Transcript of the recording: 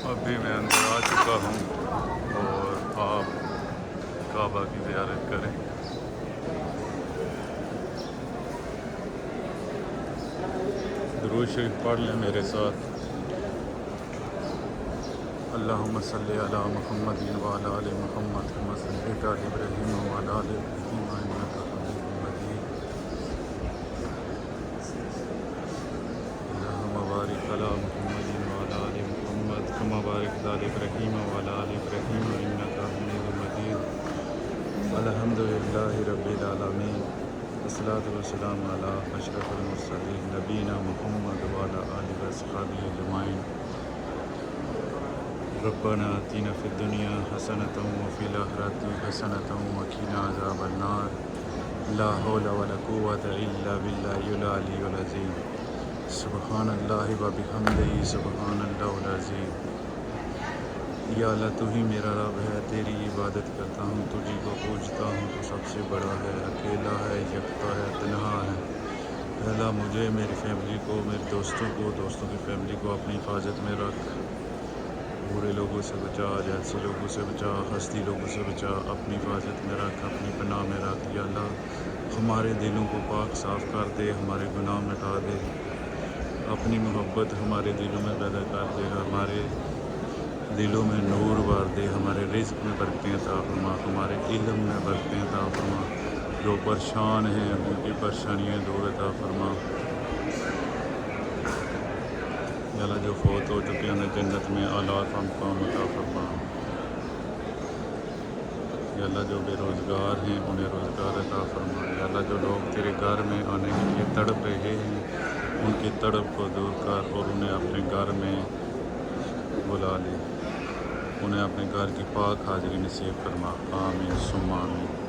ابھی میں اندر آ چکا ہوں اور آپ کعبہ کی زیارت کریں۔ درود شریف پڑھ لیں میرے ساتھ۔ اللہم صلی علی محمد وعلی آل محمد کما صلیت علی ابراہیم وعلی آل ابراہیم انک حمید مجید۔ اللہم بارک علی محمد وعلی آل محمد کما بارکت علی ابراہیم وعلی آل ابراہیم انک حمید مجید۔ الحمدللہ رب العالمین، والصلاۃ والسلام علی اشرف المرسلین نبینا محمد وعلی آلہ واصحابہ اجمعین۔ ربنا آتنا فی الدنیا حسنۃ وفی الآخرۃ حسنۃ وقنا عذاب النار۔ لا حول ولا قوۃ الا باللہ العلی العظیم۔ سبحان اللہ وبحمدہ سبحان اللہ العظیم۔ یا اللہ تو ہی میرا رب ہے، تیری عبادت کرتا ہوں، تجھی کو پوجتا ہوں، تو سب سے بڑا ہے، اکیلا ہے، یکتا ہے، تنہا ہے۔ اے اللہ مجھے، میری فیملی کو، میرے دوستوں کو، دوستوں کی فیملی کو اپنی حفاظت میں رکھ۔ برے لوگوں سے بچا، جیسے لوگوں سے بچا، ہستی لوگوں سے بچا، اپنی حفاظت میں رکھ، اپنی پناہ میں رکھ۔ یا اللہ ہمارے دلوں کو پاک صاف کر دے، ہمارے گناہ مٹا دے، اپنی محبت ہمارے دلوں میں پیدا کر دے، ہمارے دلوں میں نور بھر دے، ہمارے رزق میں برکتیں عطا فرما، ہمارے علم میں برکتیں عطا فرما، جو پریشان ہیں ان کی پریشانیاں دور عطا فرما۔ یا اللہ جو فوت ہو چکے ہیں انہیں جنت میں اعلیٰ مقام عطا فرما۔ یا اللہ جو بے روزگار ہیں انہیں روزگار عطا فرما۔ یا اللہ جو لوگ تیرے گھر میں آنے کے لیے تڑپ رہے ہیں ان کی تڑپ کو دور کر اور انہیں اپنے گھر میں بلا لے، انہیں اپنے گھر کی پاک حاضری نصیب فرما۔ آمین ثم آمین۔